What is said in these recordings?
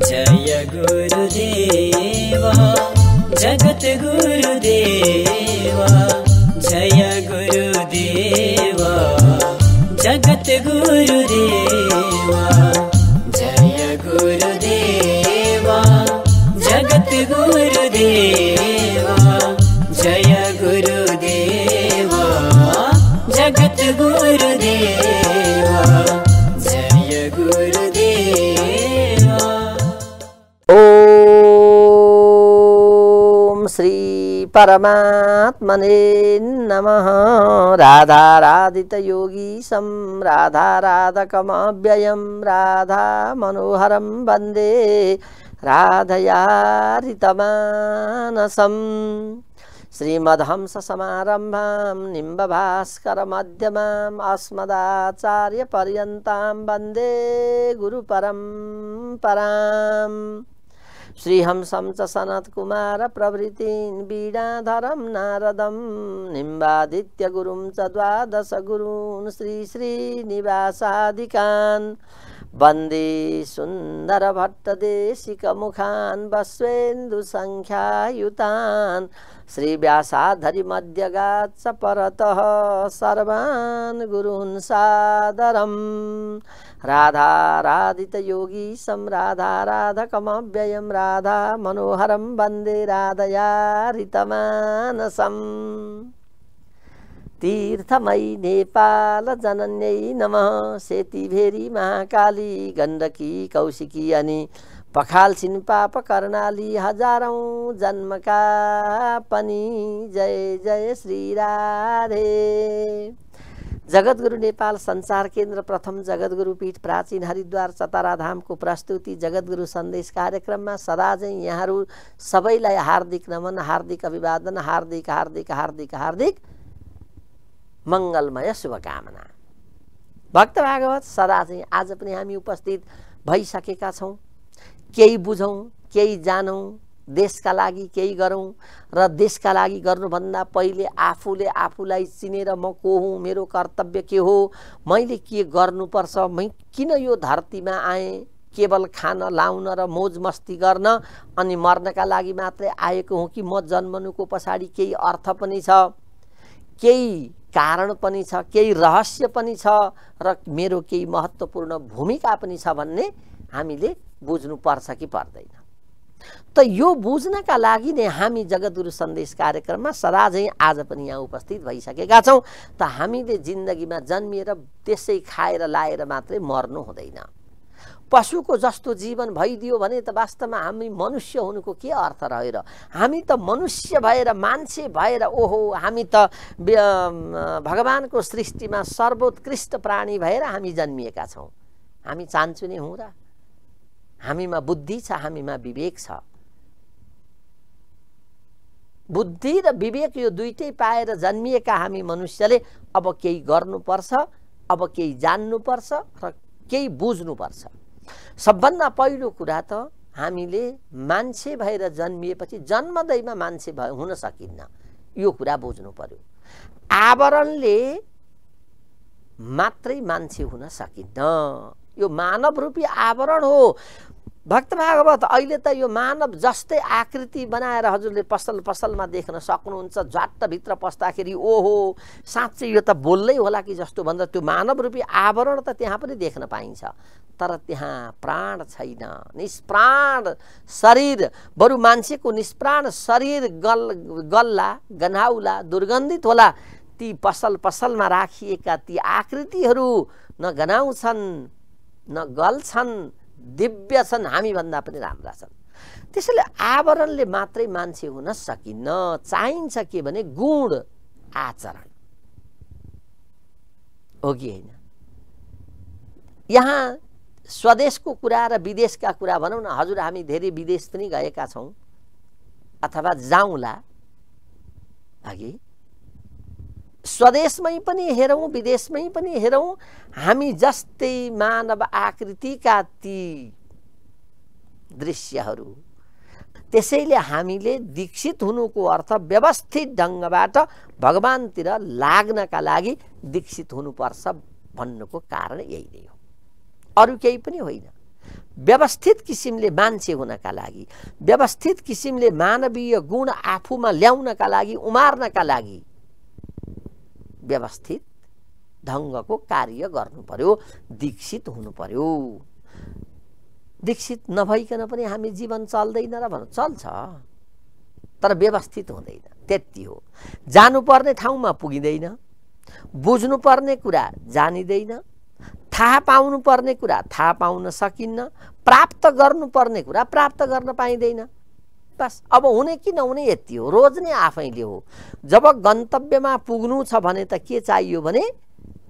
जय गुरुदेवा जगत गुरुदेवा जय गुरुदेवा जगत गुरुदेवा जय गुरुदेवा जगत गुरुदेवा जय गुरुदेवा जगत गुरुदेवा जय गुरुदेवा। ओम श्री परमात्मने नमः। राधाराधित योगीशं राधाराधकमव्ययं राधा मनोहरं वन्दे राधयारितमानसम्। श्रीमद्हंससमारम्भां निम्बभास्करमध्यमाम् अस्मदाचार्यपर्यन्तां वन्दे गुरुपरम्पराम्। श्रीहंसं च सनत्कुमार प्रभृतीन् वीणाधरं नारदं निम्बादित्यगुरुं च द्वादश गुरून् श्रीश्रीनिवासादिकान् वन्दे सुन्दरभट्टदेशिकमुखान् वस्वेन्दुसङ्ख्यायुतान् श्रीव्यासाधरिमध्यगात् च परतः सर्वान् गुरून् सादरम्। राधाराधितयोगीशं राधाराधकमव्ययं राधा मनोहरं वन्दे राधयारितमानसम्। तीर्थमयी नेपाल जनन्यै नमः। सेतीभेरी महाकाली गण्डकी कौशिकी अनि पखाल्छिन् पाप कर्णाली हजारौं जन्मका पनि जय जय श्री राधे। जगद्गुरु नेपाल संचार केन्द्र प्रथम जगद्गुरु पीठ प्राचीन हरिद्वार चतराधामको प्रस्तुति जगद्गुरु सन्देश कार्यक्रममा सदा चाहिँ यहाँहरू सबैलाई हार्दिक नमन, हार्दिक अभिवादन, हार्दिक हार्दिक हार्दिक हार्दिक मङ्गलमय शुभकामना। भक्त भागवत सदा चाहिँ आज पनि हामी उपस्थित भइसकेका छौँ। केही बुझौँ, केही जानौँ, देशका लागि केही गरौँ र देशका लागि गर्नुभन्दा पहिले आफूले आफूलाई चिनेर म को हुँ, मेरो कर्तव्य के हो, मैले के गर्नुपर्छ, मै किन यो धरतीमा आएँ, केवल खान लाउन र मोज मस्ती गर्न अनि मर्नका लागि मात्रै आएको हुँ कि म जन्मनुको पछाडि केही अर्थ पनि छ, केही कारण पनि छ, केही रहस्य पनि छ र मेरो केही महत्त्वपूर्ण भूमिका पनि छ भन्ने हामीले बुझ्नुपर्छ कि पर्दैन। त यो बुझ्नका लागि नै हामी जगद्गुरु सन्देश कार्यक्रममा सदा झैँ आज पनि यहाँ उपस्थित भइसकेका छौँ। त हामीले जिन्दगीमा जन्मिएर त्यसै खाएर लाएर मात्रै मर्नु हुँदैन। पशुको जस्तो जीवन भइदियो भने त वास्तवमा हामी मनुष्य हुनुको के अर्थ रह्यो र? हामी त मनुष्य भएर, मान्छे भएर, ओहो हामी त भगवानको सृष्टिमा सर्वोत्कृष्ट प्राणी भएर हामी जन्मिएका छौँ। हामी चान्चु नै हौँ र? हामीमा बुद्धि छ, हामीमा विवेक छ। बुद्धि र विवेक यो दुइटै पाएर जन्मिएका हामी मनुष्यले अब केही गर्नुपर्छ, अब केही जान्नुपर्छ र केही बुझ्नुपर्छ। सबभन्दा पहिलो कुरा त हामीले मान्छे भएर जन्मिएपछि जन्मदैमा मान्छे हुन सकिन्न, यो कुरा बुझ्नु पर्यो। आवरणले मात्रै मान्छे हुन सकिन्न, यो मानव रूपी आवरण हो। भक्त भागवत अहिले त यो मानव जस्तै आकृति बनाएर हजुरले पसल पसलमा देख्न सक्नुहुन्छ। झट्टभित्र पस्दाखेरि ओहो साँच्चै यो त बोल्दै होला कि जस्तो भनेर त्यो मानव रूपी आवरण त त्यहाँ पनि देख्न पाइन्छ, तर त्यहाँ प्राण छैन, निष्प्राण शरीर। बरु मान्छेको निष्प्राण शरीर गल्ला, गन्हाउला, दुर्गन्धित होला। ती पसल पसलमा राखिएका ती आकृतिहरू न गनाउँछन् न गल्छन्, दिव्य छन्, हामीभन्दा पनि राम्रा छन्। त्यसैले आवरणले मात्रै मान्छे हुन सकिन्न। चाहिन्छ के भने गुण आचरण हो कि होइन? यहाँ स्वदेशको कुरा र विदेशका कुरा भनौँ न। हजुर हामी धेरै विदेश पनि गएका छौँ अथवा जाउँला अघि। स्वदेशमै पनि हेरौँ, विदेशमै पनि हेरौँ, हामी जस्तै मानव आकृतिका ती दृश्यहरू। त्यसैले हामीले दीक्षित हुनुको अर्थ व्यवस्थित ढङ्गबाट भगवानतिर लाग्नका लागि दीक्षित हुनुपर्छ भन्नुको कारण यही नै हो, अरू केही पनि होइन। व्यवस्थित किसिमले मान्छे हुनका लागि, व्यवस्थित किसिमले मानवीय गुण आफूमा ल्याउनका लागि, उमार्नका लागि व्यवस्थित ढङ्गको कार्य गर्नु पर्यो, दीक्षित हुनु पर्यो। दीक्षित नभइकन पनि हामी जीवन चल्दैन र भन, चल्छ तर व्यवस्थित हुँदैन, त्यति हो। जानुपर्ने ठाउँमा पुगिँदैन, बुझ्नुपर्ने कुरा जानिँदैन, थाहा पाउनुपर्ने कुरा थाहा पाउन सकिन्न, प्राप्त गर्नुपर्ने कुरा प्राप्त गर्न पाइँदैन। बस अब हुने कि नहुने यति हो, रोज्ने आफैले हो। जब गन्तव्यमा पुग्नु छ भने त के चाहियो भने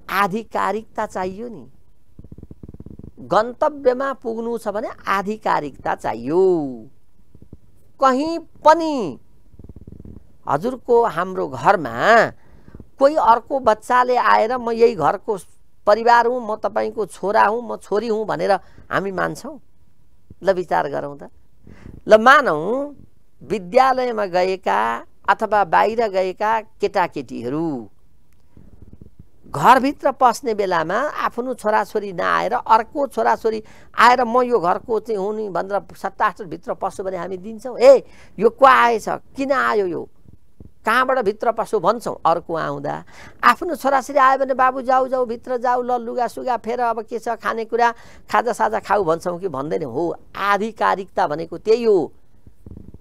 आधिकारिकता चाहियो नि। गन्तव्यमा पुग्नु छ भने आधिकारिकता चाहियो। कहीँ पनि हजुरको हाम्रो घरमा कोही अर्को बच्चाले आएर म यही घरको परिवार हुँ, म तपाईँको छोरा हुँ, म छोरी हुँ भनेर हामी मान्छौँ? ल विचार गरौँ त। ल मानौँ विद्यालयमा गएका अथवा बाहिर गएका केटाकेटीहरू घरभित्र पस्ने बेलामा आफ्नो छोराछोरी नआएर अर्को छोराछोरी आएर म यो घरको चाहिँ हुँ नि भनेर सट्टासटभित्र पस्यो भने हामी दिन्छौँ? ए यो को आएछ, किन आयो, यो कहाँबाट भित्र पस्यो भन्छौँ? अर्को आउँदा आफ्नो छोराछोरी आयो भने बाबु जाऊ जाऊ भित्र जाऊ, ल लुगा सुगा फेर, अब के छ खानेकुरा, खाजा साजा खाऊ भन्छौँ कि भन्दैन? हो, आधिकारिकता भनेको त्यही हो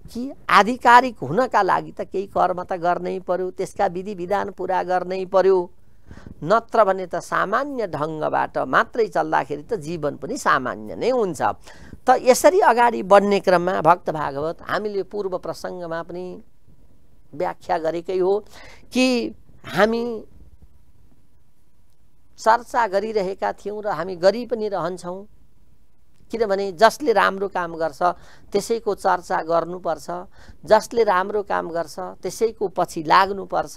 कि आधिकारिक हुनका लागि त केही कर्म त गर्नै पर्यो, त्यसका विधि विधान पुरा गर्नै पर्यो। नत्र भने त सामान्य ढङ्गबाट मात्रै चल्दाखेरि त जीवन पनि सामान्य नै हुन्छ। त यसरी अगाडि बढ्ने क्रममा भक्त भागवत हामीले पूर्व प्रसङ्गमा पनि व्याख्या गरेकै हो कि हामी चर्चा गरिरहेका थियौँ र हामी गरि पनि रहन्छौँ। किनभने जसले राम्रो काम गर्छ त्यसैको चर्चा गर्नुपर्छ, जसले राम्रो काम गर्छ त्यसैको पछि लाग्नुपर्छ,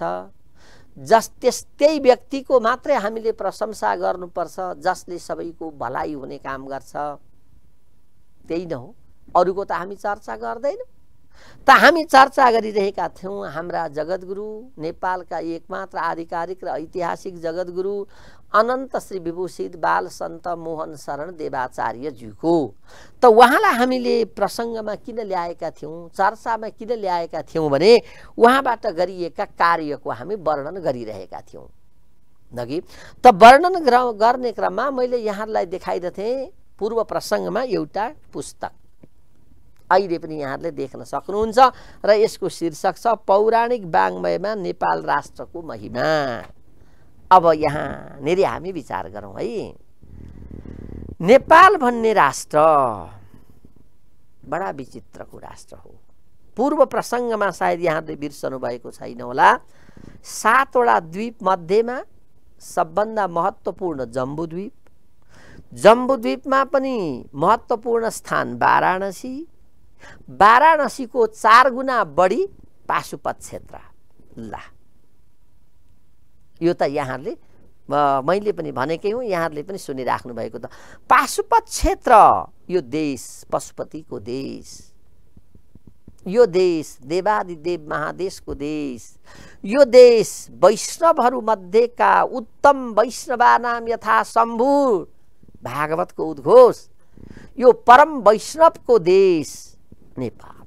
त्यही व्यक्तिको मात्रै हामीले प्रशंसा गर्नुपर्छ जसले सबैको भलाइ हुने काम गर्छ। त्यही न हो, अरूको त हामी चर्चा गर्दैनौँ। त हामी चर्चा गरिरहेका थियौँ हाम्रा जगद्गुरु, नेपालका एकमात्र आधिकारिक र ऐतिहासिक जगद्गुरु अनन्त श्री विभूषित बाल सन्त मोहन शरण देवाचार्यज्यूको। त उहाँलाई हामीले प्रसङ्गमा किन ल्याएका थियौँ, चर्चामा किन ल्याएका थियौँ भने उहाँबाट गरिएका कार्यको हामी वर्णन गरिरहेका थियौँ नगि। त वर्णन गर्ने क्रममा मैले यहाँहरूलाई देखाइरहेथेँ पूर्व प्रसङ्गमा एउटा पुस्तक, अहिले पनि यहाँहरूले देख्न सक्नुहुन्छ र यसको शीर्षक छ पौराणिक वाङ्मयमा नेपाल राष्ट्रको महिमा। अब यहाँनिर हामी विचार गरौँ है। नेपाल भन्ने राष्ट्र बडा विचित्रको राष्ट्र हो। पूर्व प्रसङ्गमा सायद यहाँहरूले बिर्सनु भएको छैन होला, 7 वटा द्वीप मध्येमा सबभन्दा महत्त्वपूर्ण जम्बूद्वीप, जम्बूद्वीपमा पनि महत्त्वपूर्ण स्थान वाराणसी, वाराणसीको 4 गुणा बढी पाशुपत क्षेत्र। ल यो त यहाँहरूले मैले पनि भनेकै हुँ, यहाँहरूले पनि सुनिराख्नु भएको। त पाशुपत क्षेत्र यो देश पशुपतिको देश, यो देश देवादिदेव महादेशको देश, यो देश वैष्णवहरू मध्येका उत्तम वैष्णवानाम यथा शम्भु भागवतको उद्घोष, यो परम वैष्णवको देश नेपाल।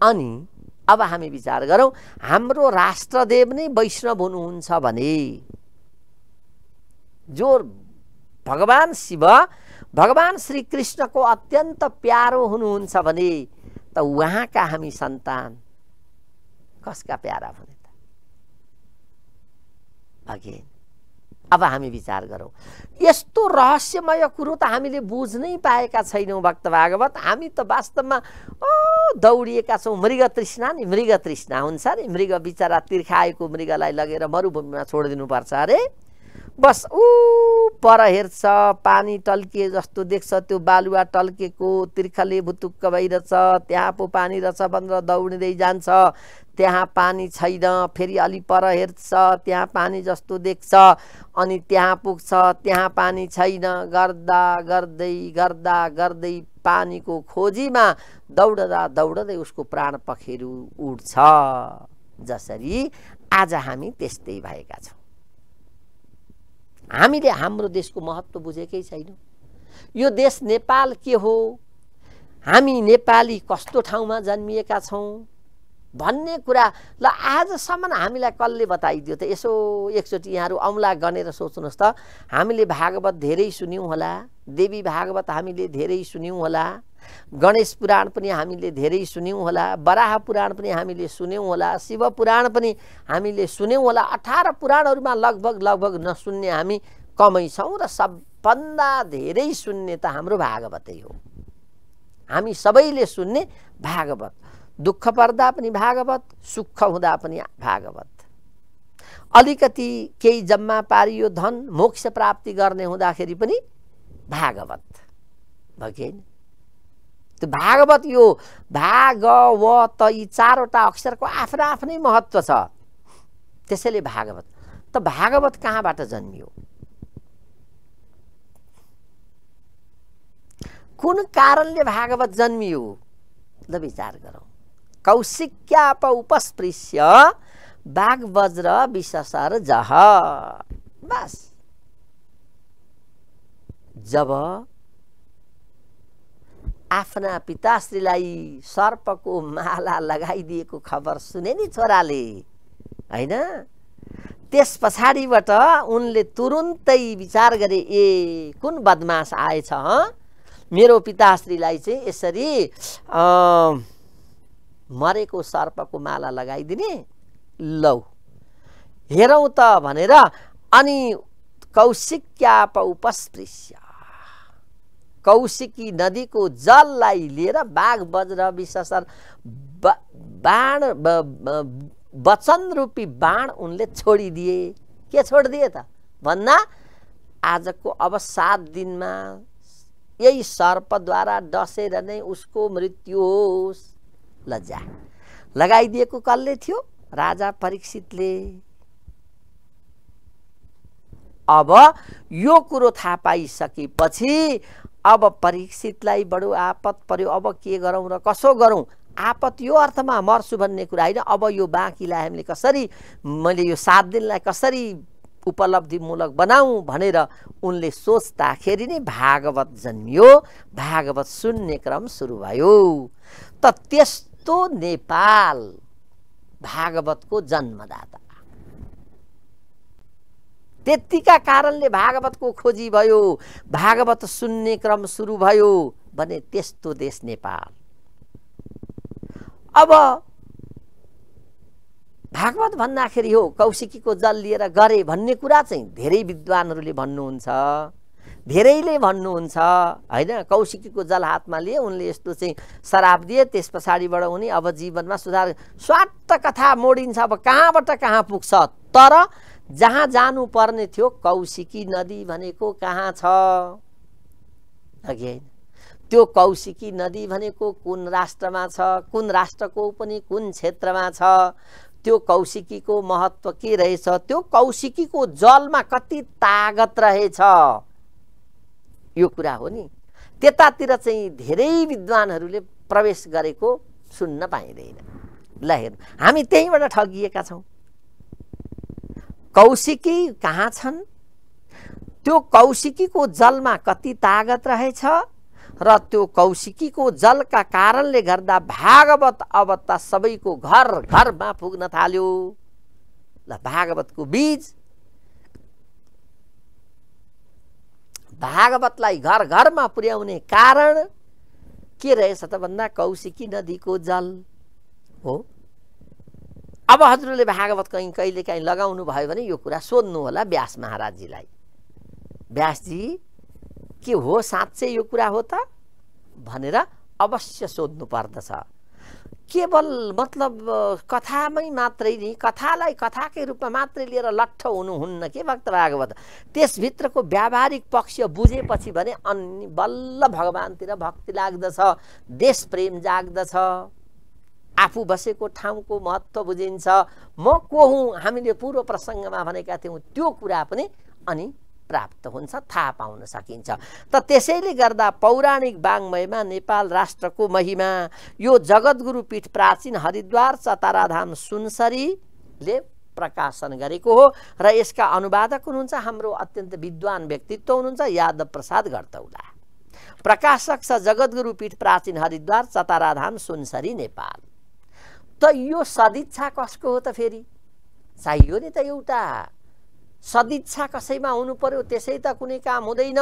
अनि अब हामी विचार गरौँ, हाम्रो राष्ट्रदेव नै वैष्णव हुनुहुन्छ भने, जो भगवान शिव भगवान श्री कृष्णको अत्यन्त प्यारो हुनुहुन्छ भने त उहाँका हामी सन्तान कसका प्यारा भने त? अगेन अब हामी विचार गरौँ, यस्तो रहस्यमय कुरो त हामीले बुझ्नै पाएका छैनौँ भक्त भागवत। हामी त वास्तवमा दौडिएका छौँ। मृग तृष्णा नि, मृग तृष्णा हुन्छ नि, मृग बिचरा तिर्खाएको मृगलाई लगेर मरुभूमिमा छोडिदिनुपर्छ अरे। बस पर हेर्छ, पानी टल्किए जस्तो देख्छ, त्यो बालुवा टल्केको तिर्खले भुतुक्क भइरहेछ, त्यहाँ पो पानी रहेछ भनेर दौडिँदै जान्छ, त्यहाँ पानी छैन, फेरि अलि पर हेर्छ, त्यहाँ पानी जस्तो देख्छ, अनि त्यहाँ पुग्छ, त्यहाँ पानी छैन, गर्दा गर्दै गर्दा गर्दै पानीको खोजीमा दौडदा दौडदै उसको प्राण पखेरु उड्छ। जसरी आज हामी त्यस्तै भएका छौँ। हामीले हाम्रो देशको महत्त्व बुझेकै छैनौँ। यो देश नेपाल के हो, हामी नेपाली कस्तो ठाउँमा जन्मिएका छौँ भन्ने कुरा ल आजसम्म हामीलाई कसले बताइदियो त? यसो एकचोटि यहाँहरू औँला गनेर सोच्नुहोस् त। हामीले भागवत धेरै सुन्यौँ होला, देवी भागवत हामीले धेरै सुन्यौँ होला, गणेश पुराण पनि हामीले धेरै सुन्यौँ होला, वराह पुराण पनि हामीले सुन्यौँ होला, शिव पुराण पनि हामीले सुन्यौँ होला। 18 पुराणहरूमा लगभग नसुन्ने हामी कमै छौँ र सबभन्दा धेरै सुन्ने त हाम्रो भागवतै हो। हामी सबैले सुन्ने भागवत, दुःख पर्दा पनि भागवत, सुख हुँदा पनि भागवत। अलिकति केही जम्मा पारियो धन मोक्ष प्राप्ति गर्ने हुँदाखेरि पनि भागवत भयो कि होइन? त्यो भागवत, यो भागवत, यी 4वटा अक्षरको आफ्नो आफ्नै महत्त्व छ। त्यसैले भागवत। त भागवत कहाँबाट जन्मियो? कुन कारणले भागवत जन्मियो? ल विचार गरौँ। कौशिक्याप उपस्पृश्य बागवज्र विशसर जह। बस जब आफ्ना पिताश्रीलाई सर्पको माला लगाइदिएको खबर सुने नि छोराले, होइन? त्यस पछाडिबाट उनले तुरुन्तै विचार गरे, ए कुन बदमास आएछ मेरो पिताश्रीलाई चाहिँ यसरी मरेको सर्पको माला लगाइदिने, लौ हेरौँ त भनेर अनि कौशिक्याप उपस्पृश्य, कौशिकी नदीको जललाई लिएर बाघ वज्र विशसर बाण, वचन रूपी बाण उनले छोडिदिए। के छोडिदिए त भन्दा आजको अब 7 दिनमा यही सर्पद्वारा डसेर नै उसको मृत्यु होस्। लज्जा लगाइदिएको कसले थियो? राजा परीक्षितले। अब यो कुरो थाहा पाइसकेपछि अब परीक्षितलाई बडो आपत पर्यो। अब के गरौँ र कसो गरौँ? आपत यो अर्थमा मर्छु भन्ने कुरा होइन। अब यो बाँकीलाई हामीले कसरी, मैले यो 7 दिनलाई कसरी उपलब्धिमूलक बनाऊँ भनेर उनले सोच्दाखेरि नै भागवत जन्मियो। भागवत सुन्ने क्रम सुरु भयो। त त्यस्तो नेपाल भागवतको जन्मदाता, त्यतिका कारणले भागवतको खोजी भयो, भागवत सुन्ने क्रम सुरु भयो भने त्यस्तो देश नेपाल। अब भागवत भन्दाखेरि हो कौशिकीको जल लिएर गरे भन्ने कुरा चाहिँ धेरै विद्वानहरूले भन्नुहुन्छ, धेरैले भन्नुहुन्छ, होइन? कौशिकीको जल हातमा लिए, उनले यस्तो चाहिँ श्राप दिए, त्यस पछाडिबाट उनी अब जीवनमा सुधार, स्वार्थ कथा मोडिन्छ। अब कहाँबाट कहाँ पुग्छ। तर जहाँ जानु पर्ने थियो कौशिकी नदी भनेको कहाँ छ? अघि होइन? त्यो कौशिकी नदी भनेको कुन राष्ट्रमा छ, कुन राष्ट्रको पनि कुन क्षेत्रमा छ, त्यो कौशिकीको महत्त्व के रहेछ, त्यो कौशिकीको जलमा कति तागत रहेछ, यो कुरा हो नि। त्यतातिर चाहिँ धेरै विद्वानहरूले प्रवेश गरेको सुन्न पाइँदैन। ल हेर्नु, हामी त्यहीँबाट ठगिएका छौँ। कौशिकी कहाँ छन्? त्यो कौशिकीको जलमा कति तागत रहेछ र त्यो कौशिकीको जलका कारणले गर्दा भागवत अब त सबैको घर घरमा पुग्न थाल्यो। ल भागवतको बीज, भागवतलाई घर घरमा पुर्याउने कारण के रहेछ त भन्दा कौशिकी नदीको जल हो। अब हजुरले भागवत कहिले काहीँ लगाउनु भयो भने यो कुरा सोध्नु होला व्यास महाराजजीलाई। व्यासजी के हो साँच्चै यो कुरा हो त भनेर अवश्य सोध्नु पर्दछ। केवल मतलब कथामै मात्रै नि, कथालाई कथाकै रूपमा मात्रै लिएर लट्ठ हुनुहुन्न के भक्त भागवत। त्यसभित्रको व्यावहारिक पक्ष बुझेपछि भने अनि बल्ल भगवानतिर भक्ति लाग्दछ, देश प्रेम जाग्दछ, आफू बसेको ठाउँको महत्त्व बुझिन्छ। म को हुँ, हामीले पूर्व प्रसङ्गमा भनेका थियौँ, त्यो कुरा पनि अनि प्राप्त हुन्छ, थाहा पाउन सकिन्छ। त त्यसैले गर्दा पौराणिक वाङ्मयमा नेपाल राष्ट्रको महिमा यो जगद्गुरु पीठ प्राचीन हरिद्वार चताराधाम सुनसरीले प्रकाशन गरेको हो र यसका अनुवादक हुनुहुन्छ हाम्रो अत्यन्त विद्वान व्यक्तित्व हुनुहुन्छ यादव प्रसाद गर्तौला। प्रकाशक छ जगद्गुरु पीठ प्राचीन हरिद्वार चताराधाम सुनसरी नेपाल। त यो सदिच्छा कसको हो त? फेरि चाहियो नि त एउटा सदिच्छा कसैमा हुनु पर्यो, त्यसै त कुनै काम हुँदैन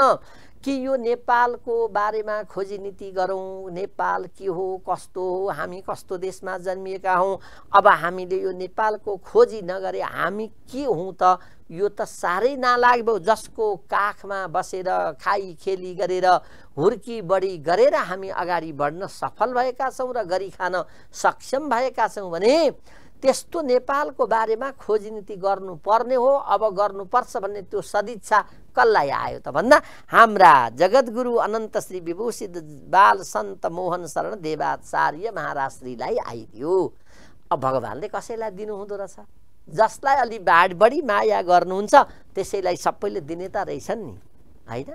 कि यो नेपालको बारेमा खोजी नीति गरौँ, नेपाल के हो कस्तो हो, हामी कस्तो देशमा जन्मिएका हौँ, अब हामीले यो नेपालको खोजी नगरे हामी के हौँ त? यो त साह्रै नालाग्दो, जसको काखमा बसेर खाई खेली गरेर हुर्की बढी गरेर हामी अगाडि बढ्न सफल भएका छौँ र गरी खान सक्षम भएका छौँ भने त्यस्तो नेपालको बारेमा खोजी नीति गर्नुपर्ने हो। अब गर्नुपर्छ भन्ने त्यो सदिच्छा कसलाई आयो त भन्दा हाम्रा जगद्गुरु अनन्त श्री विभूषित बाल सन्त मोहन शरण देवाचार्य महाराज श्रीलाई आइदियो। अब भगवानले कसैलाई दिनुहुँदो रहेछ? जसलाई अलि बढी माया गर्नुहुन्छ त्यसैलाई सबैले दिने त रहेछन् नि, होइन?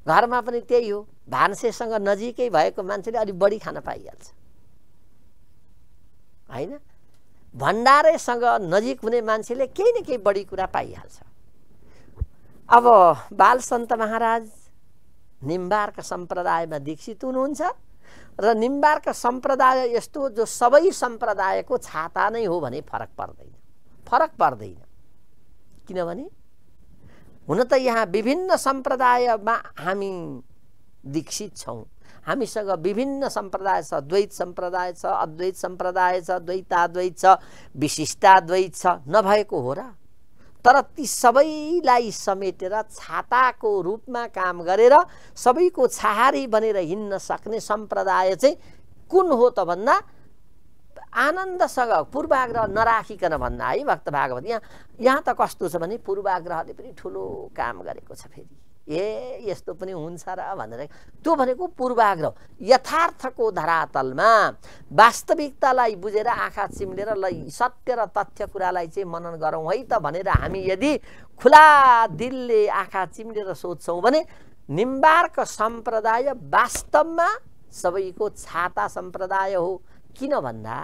घरमा पनि त्यही हो, भान्सेसँग नजिकै भएको मान्छेले अलि बढी खान पाइहाल्छ, होइन? भण्डारेसँग नजिक हुने मान्छेले केही न केही बढी कुरा पाइहाल्छ। अब बालसन्त महाराज निम्बार्क सम्प्रदायमा दीक्षित हुनुहुन्छ र निम्बार्क सम्प्रदाय यस्तो जो सबै सम्प्रदायको छाता नै हो भने फरक पर्दैन। किनभने हुन त यहाँ विभिन्न सम्प्रदायमा हामी दीक्षित छौँ, हामीसँग विभिन्न सम्प्रदाय छ, द्वैत सम्प्रदाय छ, अद्वैत सम्प्रदाय छ, द्वैताद्वैत छ, विशिष्टाद्वैत छ, नभएको हो र? तर ती सबैलाई समेटेर छाताको रूपमा काम गरेर सबैको छहारी बनेर हिँड्न सक्ने सम्प्रदाय चाहिँ कुन हो त भन्दा आनन्दसँग पूर्वाग्रह नराखिकन भन्दा है भक्त भागवत। यहाँ त कस्तो छ भने पूर्वाग्रहले पनि ठुलो काम गरेको छ। फेरि यस्तो पनि हुन्छ र भनेर त्यो भनेको पूर्वाग्रह। यथार्थको धरातलमा वास्तविकतालाई बुझेर आँखा चिम्लेर ल सत्य र तथ्य कुरालाई चाहिँ मनन गरौँ है त भनेर हामी यदि खुला दिलले आँखा चिम्लेर सोध्छौँ भने निम्बार्क सम्प्रदाय वास्तवमा सबैको छाता सम्प्रदाय हो। किन भन्दा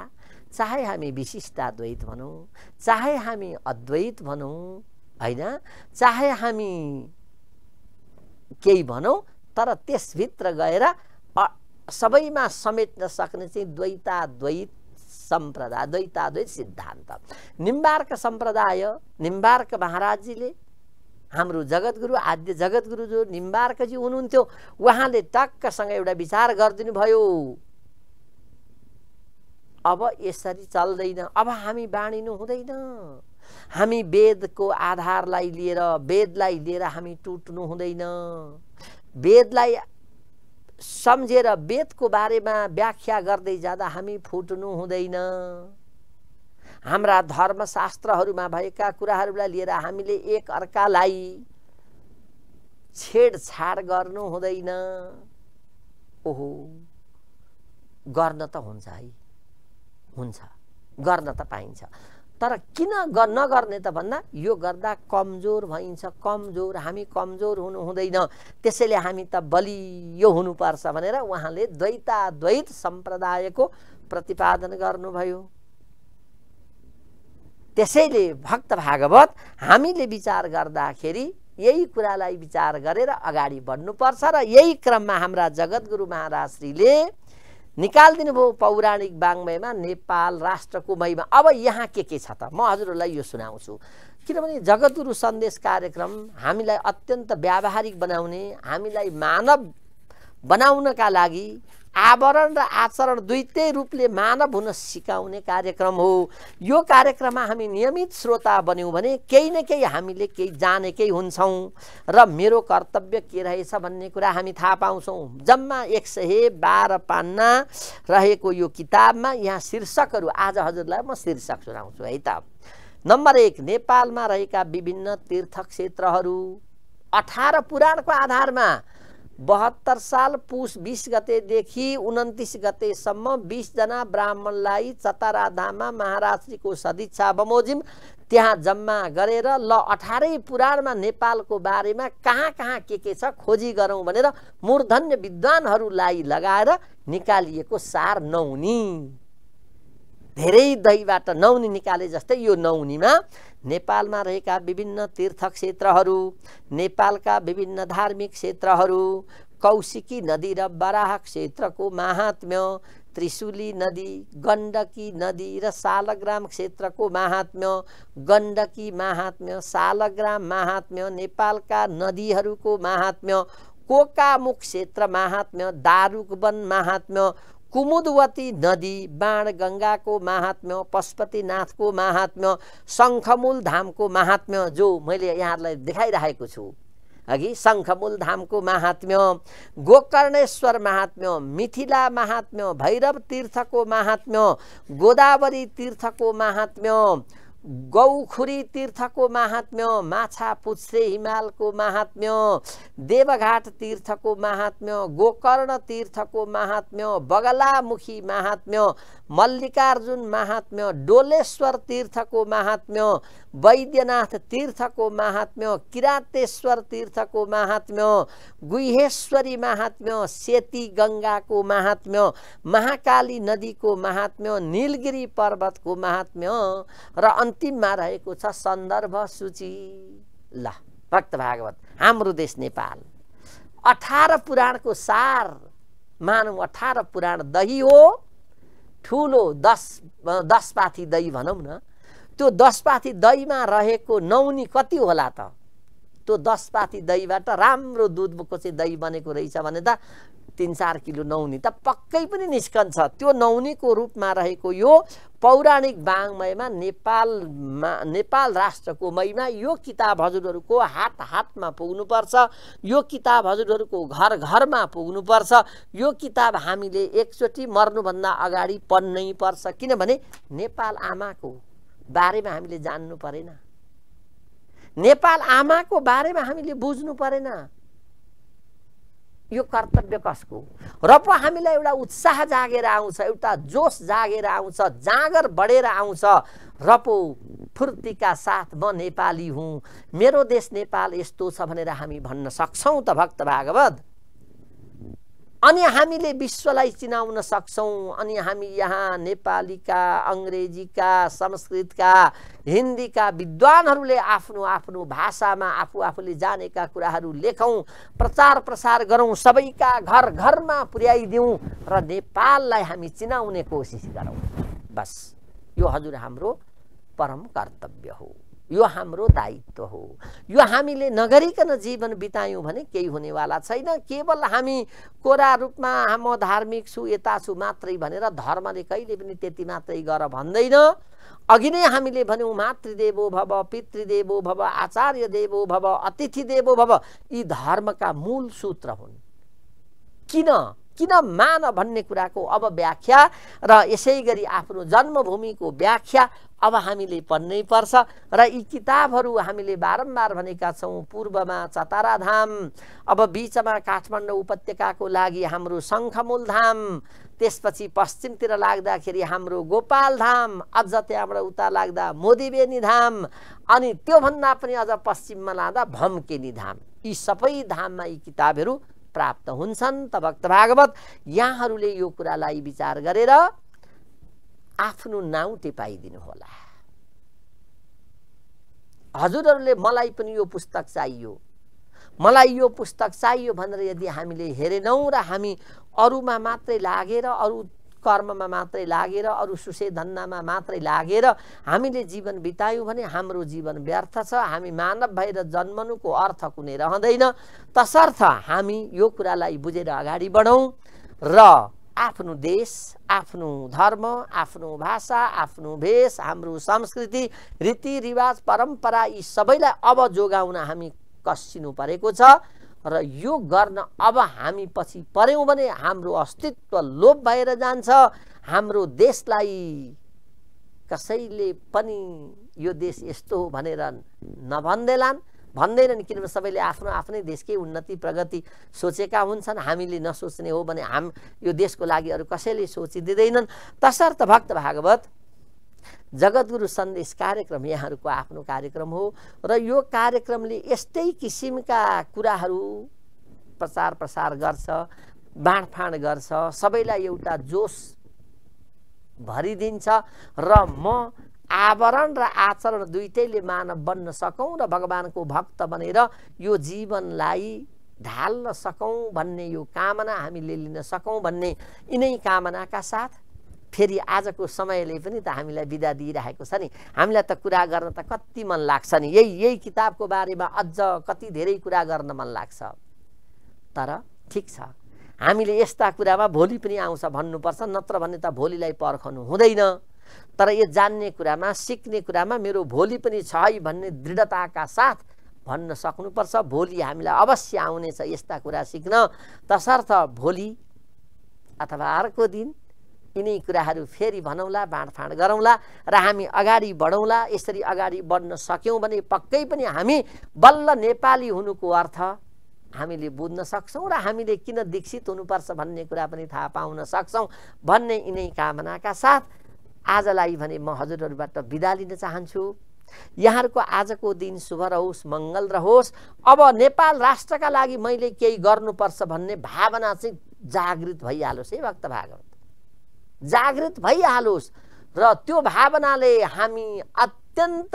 चाहे हामी विशिष्टाद्वैत भनौँ, चाहे हामी अद्वैत भनौँ, होइन, चाहे हामी केही भनौँ, तर त्यसभित्र गएर सबैमा समेट्न सक्ने चाहिँ द्वैताद्वैत सम्प्रदाय, द्वैताद्वैत सिद्धान्त। निम्बार्क सम्प्रदाय, निम्बार्क महाराजजीले हाम्रो जगद्गुरु आद्य जगद्गुरु जो निम्बार्कजी हुनुहुन्थ्यो उहाँले टक्कसँग एउटा विचार गरिदिनु भयो, अब यसरी चल्दैन, अब हामी बाँडिनु हुँदैन, हामी वेदको आधारलाई लिएर वेदलाई लिएर हामी टुट्नु हुँदैन, वेदलाई सम्झेर वेदको बारेमा व्याख्या गर्दै जाँदा हामी फुट्नु हुँदैन, हाम्रा धर्मशास्त्रहरूमा भएका कुराहरूलाई लिएर हामीले एक अर्कालाई छेडछाड गर्नु हुँदैन। ओहो, गर्न त हुन्छ है, हुन्छ, गर्न त पाइन्छ, तर किन नगर्ने त भन्दा यो गर्दा कमजोर भइन्छ, कमजोर, हामी कमजोर हुनु हुँदैन, त्यसैले हामी त बलियो हुनुपर्छ भनेर उहाँले द्वैताद्वैत सम्प्रदायको प्रतिपादन गर्नुभयो। त्यसैले भक्त भागवत हामीले विचार गर्दाखेरि यही कुरालाई विचार गरेर अगाडि बढ्नुपर्छ र यही क्रममा हाम्रा जगद्गुरु महाराज श्रीले निकालिदिनु भयो पौराणिक वाङ्मयमा नेपाल राष्ट्रको महिमा। अब यहाँ के छ त म हजुरहरूलाई यो सुनाउँछु, किनभने जगद्गुरु सन्देश कार्यक्रम हामीलाई अत्यन्त व्यावहारिक बनाउने, हामीलाई मानव बनाउनका लागि आवरण र आचरण दुईटै रूपले मानव हुन सिकाउने कार्यक्रम हो। यो कार्यक्रममा हामी नियमित श्रोता बन्यौँ भने केही न केही हामीले केही जानेकै हुन्छौँ र मेरो कर्तव्य के रहेछ भन्ने कुरा हामी थाहा पाउँछौँ। जम्मा 112 पान्ना रहेको यो किताबमा यहाँ शीर्षकहरू आज हजुरलाई म शीर्षक सुनाउँछु है त। नम्बर 1, नेपालमा रहेका विभिन्न तीर्थक्षेत्रहरू 18 पुराणको आधारमा 72 साल पुष 20 गतेदेखि 29 गतेसम्म 20 जना ब्राह्मणलाई चतराधाममा महाराजजीको सदिच्छा बमोजिम त्यहाँ जम्मा गरेर ल 18 पुराणमा नेपालको बारेमा कहाँ कहाँ के छ खोजी गरौँ भनेर मूर्धन्य विद्वानहरूलाई लगाएर निकालिएको सार नहुनी धेरै दहीबाट नौनी निकाले जस्तै यो नौनीमा नेपालमा रहेका विभिन्न तीर्थ क्षेत्रहरू, नेपालका विभिन्न धार्मिक क्षेत्रहरू, कौशिकी नदी र बराह क्षेत्रको महात्म्य, त्रिशुली नदी, गण्डकी नदी र सालग्राम क्षेत्रको महात्म्य, गण्डकी महात्म्य, सालग्राम महात्म्य, नेपालका नदीहरूको महात्म्य, कोकामुख क्षेत्र महात्म्य, दारुकवन महात्म्य, कुमुदवती नदी, बाणगङ्गाको महात्म्य, पशुपतिनाथको महात्म्य, शङ्खमूल धामको महात्म्य जो मैले यहाँहरूलाई देखाइरहेको छु अघि, शङ्खमूल धामको महात्म्य, गोकर्णेश्वर महात्म्य, मिथिला महात्म्य, भैरव तीर्थको महात्म्य, गोदावरी तीर्थको महात्म्य, गौखुरी तीर्थको महात्म्य, माछा पुच्छ्रे हिमालको महात्म्य, देवघाट तीर्थको महात्म्य, गोकर्ण तीर्थको महात्म्य, बगलामुखी महात्म्य, मल्लिकार्जुन महात्म्य, डोलेश्वर तीर्थको महात्म्य, वैद्यनाथ तीर्थको महात्म्य, किरातेश्वर तीर्थको महात्म्य, गुहेश्वरी महात्म्य, सेती गङ्गाको महात्म्य, महाकाली नदीको महात्म्य, नीलगिरी पर्वतको महात्म्य र अन्तिममा रहेको छ सन्दर्भ सूची। ल भक्त भागवत, हाम्रो देश नेपाल 18 पुराणको सार मानौँ, 18 पुराण दही हो, ठुलो 10 पाथी दही भनौँ न। त्यो 10 पाथी दहीमा रहेको नौनी कति होला त? त्यो 10 पाथी दहीबाट राम्रो दुधको चाहिँ दही बनेको रहेछ भने त 3-4 किलो नौनी त पक्कै पनि निस्कन्छ। त्यो नौनीको रूपमा रहेको यो पौराणिक वाङ्मयमा नेपाल राष्ट्रको महिमा, यो किताब हजुरहरूको हात हातमा पुग्नुपर्छ, यो किताब हजुरहरूको घर घरमा पुग्नुपर्छ। यो किताब हामीले एकचोटि मर्नुभन्दा अगाडि पढ्नै पर्छ, किनभने नेपाल आमाको बारेमा हामीले जान्नु परेन, नेपाल आमाको बारेमा हामीले बुझ्नु परेन। यो कर्तव्य कसको? र पो हामीलाई एउटा उत्साह जागेर आउँछ, एउटा जोस जागेर आउँछ, जाँगर बढेर आउँछ र पो फुर्तीका साथ म नेपाली हुँ, मेरो देश नेपाल यस्तो छ भनेर हामी भन्न सक्छौँ त भक्त भागवत। अनि हामीले विश्वलाई चिनाउन सक्छौँ। अनि हामी यहाँ नेपालीका, अङ्ग्रेजीका, संस्कृतका, हिन्दीका विद्वानहरूले आफ्नो आफ्नो भाषामा आफूले जानेका कुराहरू लेखौँ, प्रचार प्रसार गरौँ, सबैका घर घरमा पुर्याइदिउँ र नेपाललाई हामी चिनाउने कोसिस गरौँ। बस यो हजुर हाम्रो परम कर्तव्य हो, यो हाम्रो दायित्व हो। यो हामीले नगरिकन जीवन बितायौँ भने केही हुनेवाला छैन। केवल हामी कोरा रूपमा म धार्मिक छु, यता छु मात्रै भनेर धर्मले कहिले पनि त्यति मात्रै गर भन्दैन। अघि नै हामीले भन्यौँ मातृदेवो भव, पितृदेवो भव, आचार्य देवो भव, अतिथि देवो भव, यी धर्मका मूल सूत्र हुन्। किन मान भन्ने कुराको अब व्याख्या र यसै गरी आफ्नो जन्मभूमिको व्याख्या अब हामीले पढ्नै पर्छ। र यी किताबहरू हामीले बारम्बार भनेका छौँ। पूर्वमा चताराधाम, अब बिचमा काठमाडौँ उपत्यकाको लागि हाम्रो शङ्खमूल धाम, त्यसपछि पश्चिमतिर लाग्दाखेरि हाम्रो गोपाल धाम, अझ त्यहाँबाट उता लाग्दा मोदीबेनी धाम, अनि त्योभन्दा पनि अझ पश्चिममा लाँदा भम्केनी धाम। यी सबै धाममा यी किताबहरू प्राप्त हुन्छन्। त भक्त भागवत, यहाँहरूले यो कुरालाई विचार गरेर आफ्नो नाउँ टिपाइदिनु होला। हजुरहरूले मलाई पनि यो पुस्तक चाहियो, मलाई यो पुस्तक चाहियो भनेर यदि हामीले हेरेनौँ र हामी अरूमा मात्रै लागेर, अरू कर्ममा मात्रै लागेर, अरू सुसे धन्दामा मात्रै लागेर हामीले जीवन बितायौँ भने हाम्रो जीवन व्यर्थ छ। हामी मानव भएर जन्मनुको अर्थ कुनै रहँदैन। तसर्थ हामी यो कुरालाई बुझेर अगाडि बढौँ र आफ्नो देश, आफ्नो धर्म, आफ्नो भाषा, आफ्नो भेष, हाम्रो संस्कृति, रीतिरिवाज, परम्परा यी सबैलाई अब जोगाउन हामी कसिनु परेको छ। र यो गर्न अब हामी पछि पर्यौँ भने हाम्रो अस्तित्व लोप भएर जान्छ। हाम्रो देशलाई कसैले पनि यो देश यस्तो हो भनेर भन्दैनन्, किनभने सबैले आफ्नो आफ्नै देशकै उन्नति प्रगति सोचेका हुन्छन्। हामीले नसोच्ने हो भने यो देशको लागि अरू कसैले सोचिदिँदैनन्। तसर्थ भक्त भागवत, जगद्गुरु सन्देश कार्यक्रम यहाँहरूको आफ्नो कार्यक्रम हो र यो कार्यक्रमले यस्तै किसिमका कुराहरू प्रचार प्रसार गर्छ, बाँडफाँड गर्छ, सबैलाई एउटा जोस भरिदिन्छ र म आवरण र आचरण दुईटैले मानव बन्न सकौँ र भगवानको भक्त बनेर यो जीवनलाई ढाल्न सकौँ भन्ने यो कामना हामीले लिन सकौँ भन्ने यिनै कामनाका साथ फेरि आजको समयले पनि त हामीलाई बिदा दिइरहेको छ नि। हामीलाई त कुरा गर्न त कति मन लाग्छ नि, यही किताबको बारेमा अझ कति धेरै कुरा गर्न मन लाग्छ। तर ठिक छ, हामीले यस्ता कुरामा भोलि पनि आउँछ भन्नुपर्छ, नत्र भने त भोलिलाई पर्खनु हुँदैन। तर यो जान्ने कुरामा, सिक्ने कुरामा मेरो भोलि पनि छ है भन्ने दृढताका साथ भन्न सक्नुपर्छ। भोलि हामीलाई अवश्य आउनेछ यस्ता कुरा सिक्न, तसर्थ भोलि अथवा अर्को दिन यिनै कुराहरू फेरि भनौँला, बाँडफाँड गरौँला र हामी अगाडि बढौँला। यसरी अगाडि बढ्न सक्यौँ भने पक्कै पनि हामी बल्ल नेपाली हुनुको अर्थ हामीले बुझ्न सक्छौँ र हामीले किन दीक्षित हुनुपर्छ भन्ने कुरा पनि थाहा पाउन सक्छौँ भन्ने यिनै कामनाका साथ आजलाई भने म हजुरहरूबाट बिदा लिन चाहन्छु। यहाँहरूको आजको दिन शुभ रहोस्, मङ्गल रहोस्। अब नेपाल राष्ट्रका लागि मैले केही गर्नुपर्छ भन्ने भावना चाहिँ जागृत भइहालोस् है भक्त भागवत, जागृत भइहालोस् र त्यो भावनाले हामी अत्यन्त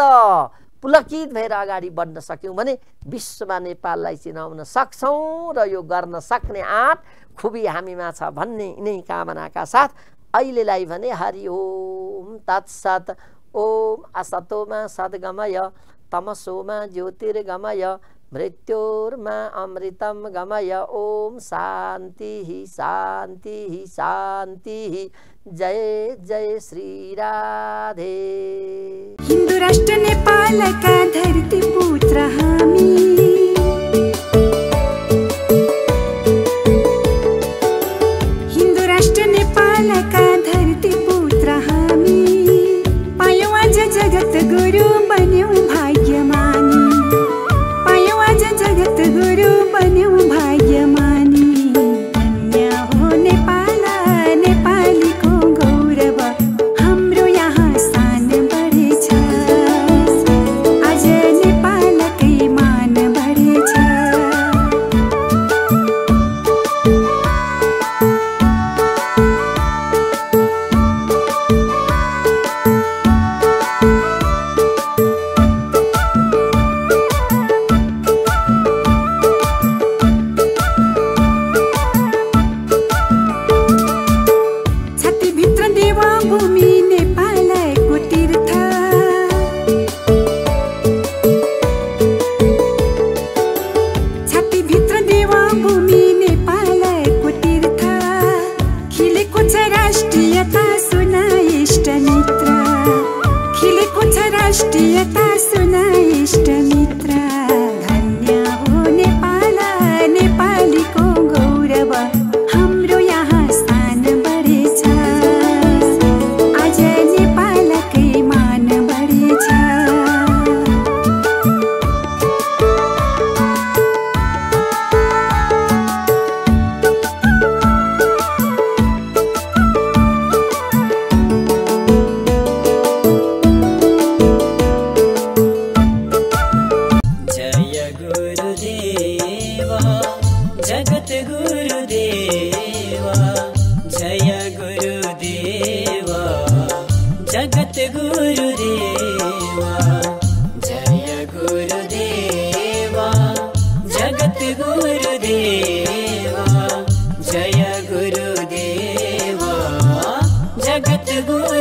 पुलकित भएर अगाडि बढ्न सक्यौँ भने विश्वमा नेपाललाई चिनाउन सक्छौँ र यो गर्न सक्ने आँट खुबी हामीमा छ भन्ने यिनै कामनाका साथ अहिलेलाई भने हरि ओम तत्सत। ओम असतोमा सद्गमय तमसोमा ज्योतिर्गमय मृत्योर्मा अमृतम गमय। ओम शान्ति शान्ति शान्ति। जय जय श्री राधे। हिंदू राष्ट्र नेपाल का धरती पुत्र हामी, हिंदू राष्ट्र नेपाल का धरती पुत्र हामी, पायौं आज जगत गुरु बन्यौं भाग्यमानी, पायौं आज जगत गुरु बन्यौं भाग्यमानी। धन्य हो नेपाल, नेपालीको गौरव हाम्रो यहाँ स्थान बढेछ, आज नेपालकै मान बढेछ। छातीभित्र देवभूमि नेपालको तीर्थ, छातीभित्र देवभूमि नेपालको तीर्थ, खिलेको छ राष्ट्रियता सुन इष्ट मित्र, खिलेको छ राष्ट्रियता सुन इष्ट मित्र। धन्य हो नेपाल, नेपालीको गौरव हाम्रो यहाँ स्थान बढेछ, आज नेपालकै मान बढेछ। जय गुरुदेवा जगत गुरुदेवा, जय गुरुदेवा जगत गुरुदेवा, जय गुरुदेवा जगत गुरुदेवा, जय गुरुदेवा जगत गुरुदेवा।